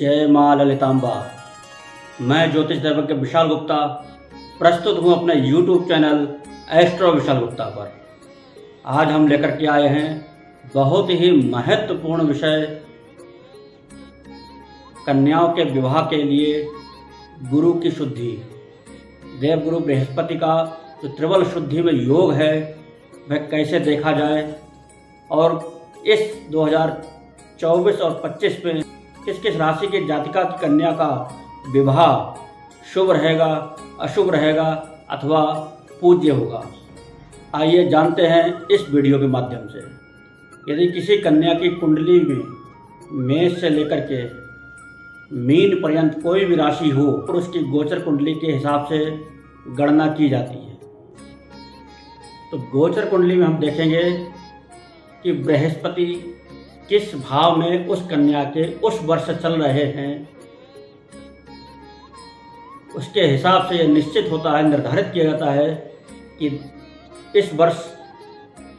जय माँ ललितांबा। मैं ज्योतिष दैवज्ञ विशाल गुप्ता प्रस्तुत हूँ अपने YouTube channel astro Vishal Gupta पर। आज हम लेकर के आए हैं बहुत ही महत्वपूर्ण विषय, कन्याओं के विवाह के लिए गुरु की शुद्धि। देवगुरु बृहस्पति का जो त्रिबल शुद्धि में योग है वह कैसे देखा जाए और इस 2024 और 25 में किस किस राशि की जातिका की कन्या का विवाह शुभ रहेगा, अशुभ रहेगा अथवा पूज्य होगा। आइए जानते हैं इस वीडियो के माध्यम से। यदि किसी कन्या की कुंडली में मेष से लेकर के मीन पर्यंत कोई भी राशि हो और उसकी गोचर कुंडली के हिसाब से गणना की जाती है, तो गोचर कुंडली में हम देखेंगे कि बृहस्पति किस भाव में उस कन्या के उस वर्ष चल रहे हैं, उसके हिसाब से यह निश्चित होता है, निर्धारित किया जाता है कि इस वर्ष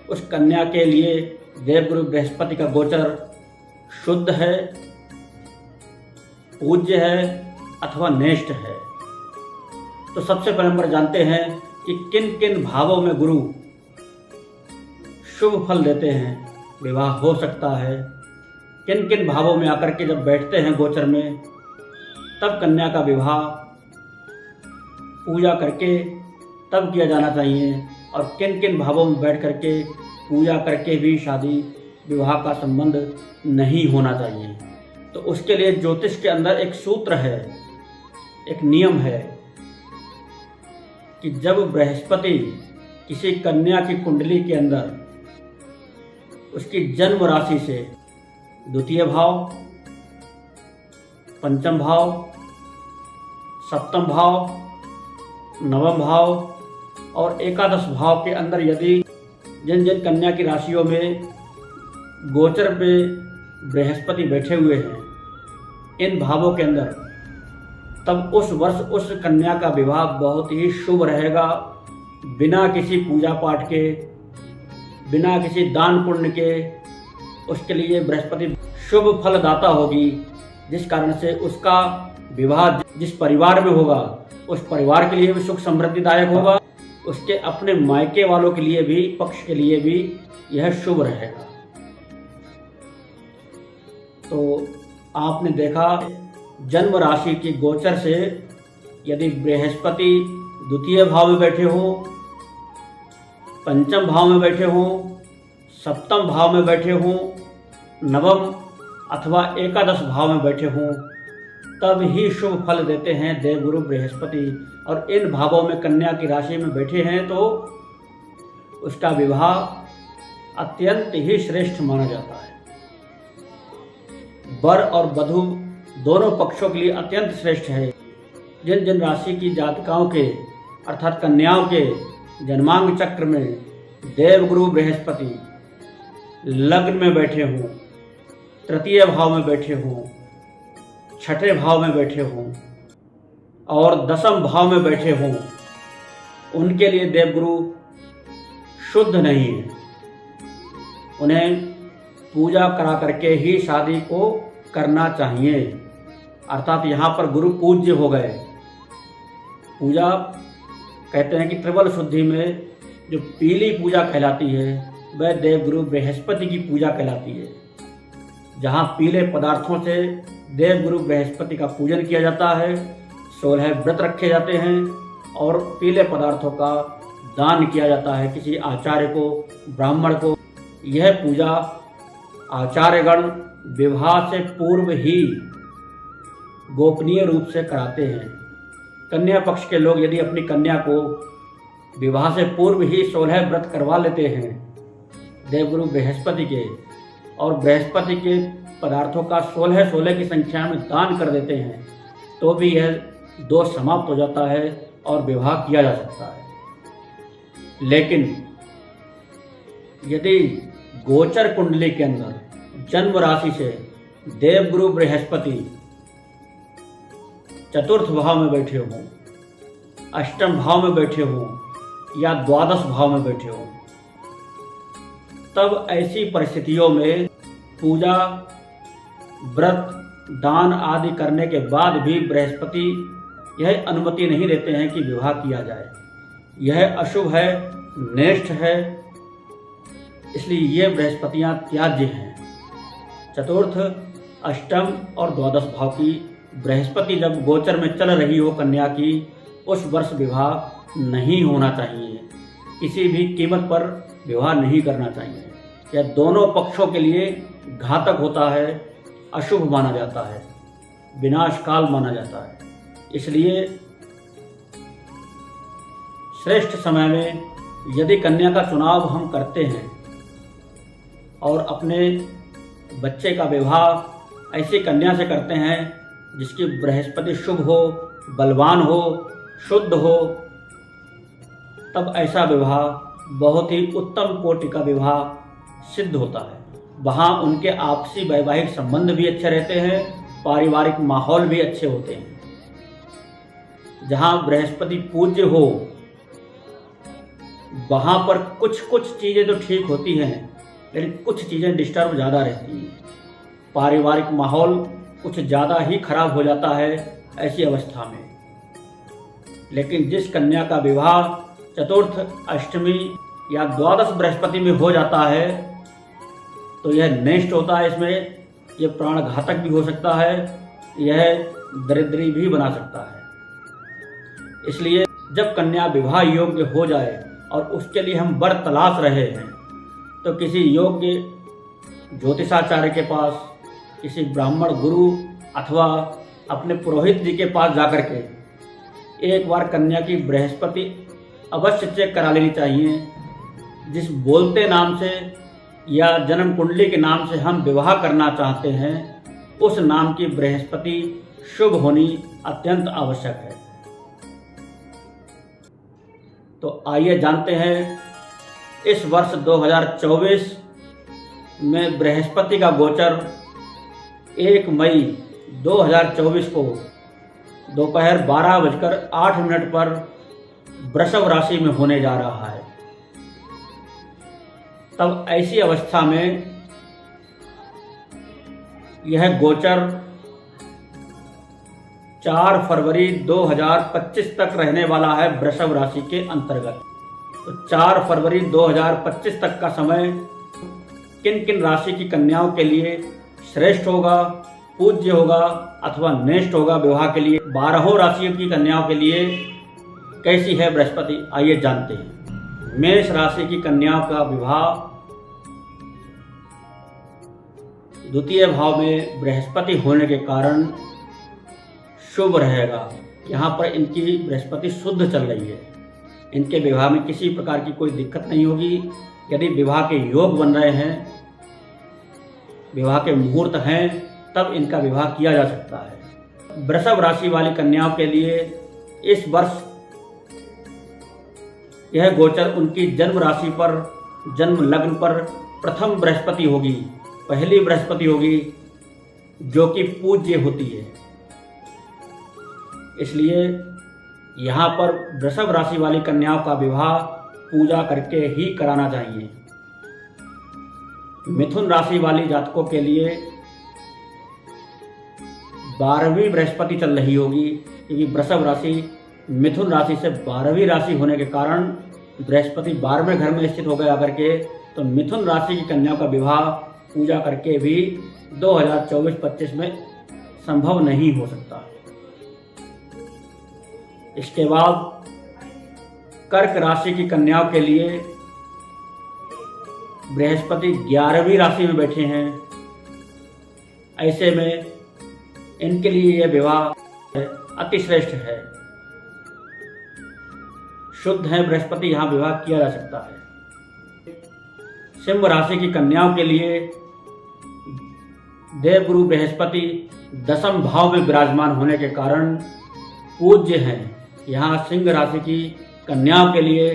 उस कन्या के लिए देवगुरु बृहस्पति का गोचर शुद्ध है, पूज्य है अथवा नेष्ट है। तो सबसे पहले हम जानते हैं कि किन किन भावों में गुरु शुभ फल देते हैं, विवाह हो सकता है। किन किन भावों में आकर के जब बैठते हैं गोचर में, तब कन्या का विवाह पूजा करके तब किया जाना चाहिए, और किन किन भावों में बैठ करके पूजा करके भी शादी विवाह का संबंध नहीं होना चाहिए। तो उसके लिए ज्योतिष के अंदर एक सूत्र है, एक नियम है कि जब बृहस्पति किसी कन्या की कुंडली के अंदर उसकी जन्म राशि से द्वितीय भाव, पंचम भाव, सप्तम भाव, नवम भाव और एकादश भाव के अंदर यदि जिन जिन कन्या की राशियों में गोचर पे बृहस्पति बैठे हुए हैं इन भावों के अंदर, तब उस वर्ष उस कन्या का विवाह बहुत ही शुभ रहेगा। बिना किसी पूजा पाठ के, बिना किसी दान पुण्य के उसके लिए बृहस्पति शुभ फलदाता होगी, जिस कारण से उसका विवाह जिस परिवार में होगा उस परिवार के लिए भी सुख समृद्धिदायक होगा, उसके अपने मायके वालों के लिए भी, पक्ष के लिए भी यह शुभ रहेगा। तो आपने देखा जन्म राशि की गोचर से यदि बृहस्पति द्वितीय भाव में बैठे हो, पंचम भाव में बैठे हो, सप्तम भाव में बैठे हो, नवम अथवा एकादश भाव में बैठे हो, तब ही शुभ फल देते हैं देवगुरु बृहस्पति। और इन भावों में कन्या की राशि में बैठे हैं तो उसका विवाह अत्यंत ही श्रेष्ठ माना जाता है। वर और वधू दोनों पक्षों के लिए अत्यंत श्रेष्ठ है। जिन जिन राशि की जातकाओं के अर्थात कन्याओं के जन्मांग चक्र में देवगुरु बृहस्पति लग्न में बैठे हों, तृतीय भाव में बैठे हों, छठे भाव में बैठे हों और दसम भाव में बैठे हों, उनके लिए देवगुरु शुद्ध नहीं है। उन्हें पूजा करा करके ही शादी को करना चाहिए। अर्थात यहाँ पर गुरु पूज्य हो गए। पूजा कहते हैं कि त्रिबल शुद्धि में जो पीली पूजा कहलाती है वह देवगुरु बृहस्पति की पूजा कहलाती है, जहाँ पीले पदार्थों से देवगुरु बृहस्पति का पूजन किया जाता है, 16 व्रत रखे जाते हैं और पीले पदार्थों का दान किया जाता है किसी आचार्य को, ब्राह्मण को। यह पूजा आचार्यगण विवाह से पूर्व ही गोपनीय रूप से कराते हैं। कन्या पक्ष के लोग यदि अपनी कन्या को विवाह से पूर्व ही 16 व्रत करवा लेते हैं देवगुरु बृहस्पति के, और बृहस्पति के पदार्थों का 16 की संख्या में दान कर देते हैं, तो भी यह दोष समाप्त हो जाता है और विवाह किया जा सकता है। लेकिन यदि गोचर कुंडली के अंदर जन्म राशि से देवगुरु बृहस्पति चतुर्थ भाव में बैठे हों, अष्टम भाव में बैठे हों या द्वादश भाव में बैठे हों, तब ऐसी परिस्थितियों में पूजा, व्रत दान आदि करने के बाद भी बृहस्पति यह अनुमति नहीं देते हैं कि विवाह किया जाए। यह अशुभ है, नेष्ठ है, इसलिए ये बृहस्पतियाँ त्याज्य हैं। चतुर्थ, अष्टम और द्वादश भाव की बृहस्पति जब गोचर में चल रही हो कन्या की, उस वर्ष विवाह नहीं होना चाहिए। किसी भी कीमत पर विवाह नहीं करना चाहिए। यह दोनों पक्षों के लिए घातक होता है, अशुभ माना जाता है, विनाशकाल माना जाता है। इसलिए श्रेष्ठ समय में यदि कन्या का चुनाव हम करते हैं और अपने बच्चे का विवाह ऐसी कन्या से करते हैं जिसकी बृहस्पति शुभ हो, बलवान हो, शुद्ध हो, तब ऐसा विवाह बहुत ही उत्तम कोटि का विवाह सिद्ध होता है। वहाँ उनके आपसी वैवाहिक संबंध भी अच्छे रहते हैं, पारिवारिक माहौल भी अच्छे होते हैं। जहाँ बृहस्पति पूज्य हो वहाँ पर कुछ कुछ चीज़ें तो ठीक होती हैं, लेकिन कुछ चीज़ें डिस्टर्ब ज़्यादा रहती हैं। पारिवारिक माहौल कुछ ज़्यादा ही खराब हो जाता है ऐसी अवस्था में। लेकिन जिस कन्या का विवाह चतुर्थ, अष्टमी या द्वादश बृहस्पति में हो जाता है तो यह नेष्ट होता है। इसमें यह प्राणघातक भी हो सकता है, यह दरिद्री भी बना सकता है। इसलिए जब कन्या विवाह योग्य हो जाए और उसके लिए हम वर तलाश रहे हैं तो किसी योग्य ज्योतिषाचार्य के पास, किसी ब्राह्मण गुरु अथवा अपने पुरोहित जी के पास जाकर के एक बार कन्या की बृहस्पति अवश्य चेक करा लेनी चाहिए। जिस बोलते नाम से या जन्म कुंडली के नाम से हम विवाह करना चाहते हैं उस नाम की बृहस्पति शुभ होनी अत्यंत आवश्यक है। तो आइए जानते हैं इस वर्ष 2024 में बृहस्पति का गोचर 1 मई 2024 को दोपहर 12:08 पर वृषभ राशि में होने जा रहा है। तब ऐसी अवस्था में यह गोचर 4 फरवरी 2025 तक रहने वाला है वृषभ राशि के अंतर्गत। तो 4 फरवरी 2025 तक का समय किन किन राशि की कन्याओं के लिए श्रेष्ठ होगा, पूज्य होगा अथवा नेष्ट होगा विवाह के लिए, 12 राशियों की कन्याओं के लिए कैसी है बृहस्पति, आइए जानते हैं। मेष राशि की कन्याओं का विवाह द्वितीय भाव में बृहस्पति होने के कारण शुभ रहेगा। यहाँ पर इनकी बृहस्पति शुद्ध चल रही है, इनके विवाह में किसी प्रकार की कोई दिक्कत नहीं होगी। यदि विवाह के योग बन रहे हैं, विवाह के मुहूर्त हैं, तब इनका विवाह किया जा सकता है। वृषभ राशि वाली कन्याओं के लिए इस वर्ष यह गोचर उनकी जन्म राशि पर, जन्म लग्न पर प्रथम बृहस्पति होगी, पहली बृहस्पति होगी जो कि पूज्य होती है। इसलिए यहाँ पर वृषभ राशि वाली कन्याओं का विवाह पूजा करके ही कराना चाहिए। मिथुन राशि वाली जातकों के लिए 12वीं बृहस्पति चल रही होगी, क्योंकि वृषभ राशि मिथुन राशि से 12वीं राशि होने के कारण बृहस्पति 12वें घर में स्थित हो गया करके, तो मिथुन राशि की कन्याओं का विवाह पूजा करके भी 2024-25 में संभव नहीं हो सकता। इसके बाद कर्क राशि की कन्याओं के लिए बृहस्पति 11वीं राशि में बैठे हैं। ऐसे में इनके लिए यह विवाह अतिश्रेष्ठ है, शुद्ध है बृहस्पति, यहाँ विवाह किया जा सकता है। सिंह राशि की कन्याओं के लिए देवगुरु बृहस्पति 10वें भाव में विराजमान होने के कारण पूज्य हैं। यहाँ सिंह राशि की कन्याओं के लिए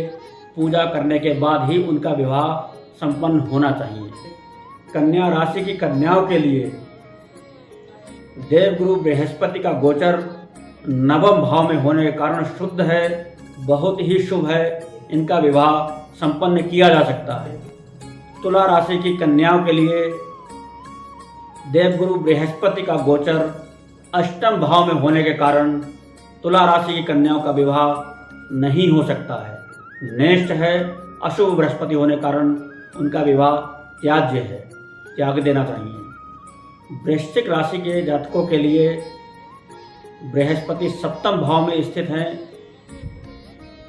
पूजा करने के बाद ही उनका विवाह संपन्न होना चाहिए। कन्या राशि की कन्याओं के लिए देवगुरु बृहस्पति का गोचर 9वें भाव में होने के कारण शुद्ध है, बहुत ही शुभ है, इनका विवाह संपन्न किया जा सकता है। तुला राशि की कन्याओं के लिए देवगुरु बृहस्पति का गोचर अष्टम भाव में होने के कारण तुला राशि की कन्याओं का विवाह नहीं हो सकता है। नेष्ट है, अशुभ बृहस्पति होने कारण उनका विवाह त्याज्य है, त्याग देना चाहिए। वृश्चिक राशि के जातकों के लिए बृहस्पति सप्तम भाव में स्थित हैं।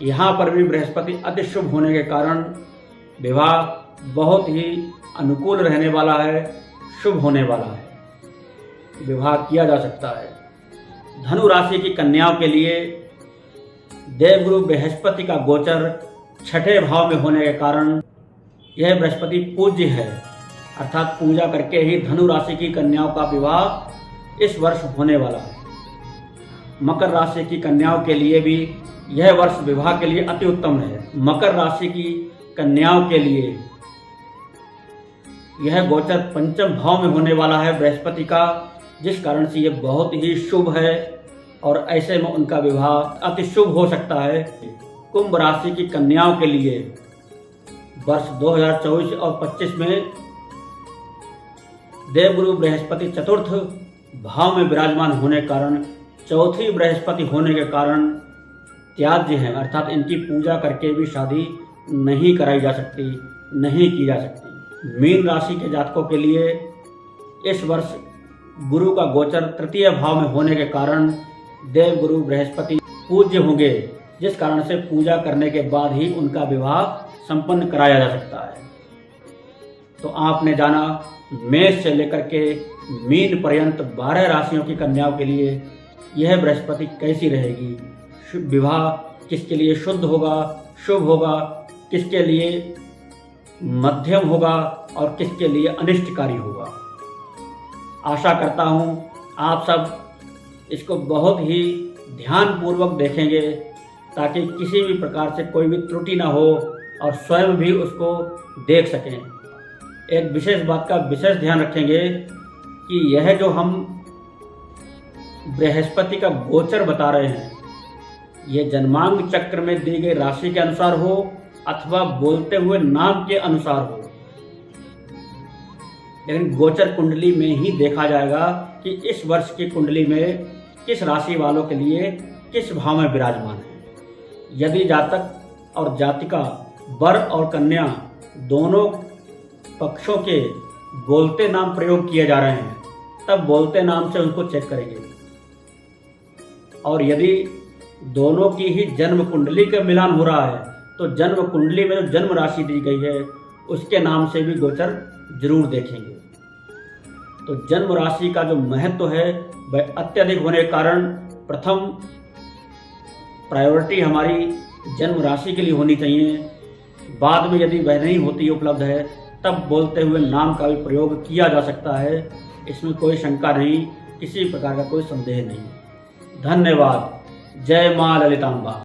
यहाँ पर भी बृहस्पति अति शुभ होने के कारण विवाह बहुत ही अनुकूल रहने वाला है, शुभ होने वाला है, विवाह किया जा सकता है। धनु राशि की कन्याओं के लिए देवगुरु बृहस्पति का गोचर छठे भाव में होने के कारण यह बृहस्पति पूज्य है, अर्थात पूजा करके ही धनु राशि की कन्याओं का विवाह इस वर्ष होने वाला है। मकर राशि की कन्याओं के लिए भी यह वर्ष विवाह के लिए अति उत्तम है। मकर राशि की कन्याओं के लिए यह गोचर पंचम भाव में होने वाला है बृहस्पति का, जिस कारण से यह बहुत ही शुभ है और ऐसे में उनका विवाह अति शुभ हो सकता है। कुंभ राशि की कन्याओं के लिए वर्ष 2024 और 25 में देवगुरु बृहस्पति चतुर्थ भाव में विराजमान होने कारण, चौथी बृहस्पति होने के कारण त्याज्य है, अर्थात इनकी पूजा करके भी शादी नहीं कराई जा सकती, नहीं की जा सकती। मीन राशि के जातकों के लिए इस वर्ष गुरु का गोचर तृतीय भाव में होने के कारण देवगुरु बृहस्पति पूज्य होंगे, जिस कारण से पूजा करने के बाद ही उनका विवाह संपन्न कराया जा सकता है। तो आपने जाना मेष से लेकर के मीन पर्यंत 12 राशियों की कन्याओं के लिए यह बृहस्पति कैसी रहेगी, विवाह किसके लिए शुद्ध होगा, शुभ होगा, किसके लिए मध्यम होगा और किसके लिए अनिष्टकारी होगा। आशा करता हूँ आप सब इसको बहुत ही ध्यानपूर्वक देखेंगे ताकि किसी भी प्रकार से कोई भी त्रुटि ना हो और स्वयं भी उसको देख सकें। एक विशेष बात का विशेष ध्यान रखेंगे कि यह जो हम बृहस्पति का गोचर बता रहे हैं, यह जन्मांग चक्र में दी गई राशि के अनुसार हो अथवा बोलते हुए नाम के अनुसार हो, लेकिन गोचर कुंडली में ही देखा जाएगा कि इस वर्ष की कुंडली में किस राशि वालों के लिए किस भाव में विराजमान है। यदि जातक और जातिका, वर और कन्या दोनों पक्षों के बोलते नाम प्रयोग किए जा रहे हैं, तब बोलते नाम से उनको चेक करेंगे। और यदि दोनों की ही जन्म कुंडली का मिलान हो रहा है तो जन्म कुंडली में जो जन्म राशि दी गई है उसके नाम से भी गोचर जरूर देखेंगे। तो जन्म राशि का जो महत्व है वह अत्यधिक होने के कारण प्रथम प्रायोरिटी हमारी जन्म राशि के लिए होनी चाहिए। बाद में यदि वह नहीं होती उपलब्ध है तब बोलते हुए नाम का भी प्रयोग किया जा सकता है, इसमें कोई शंका नहीं, किसी प्रकार का कोई संदेह नहीं। धन्यवाद। जय मां ललितांबा।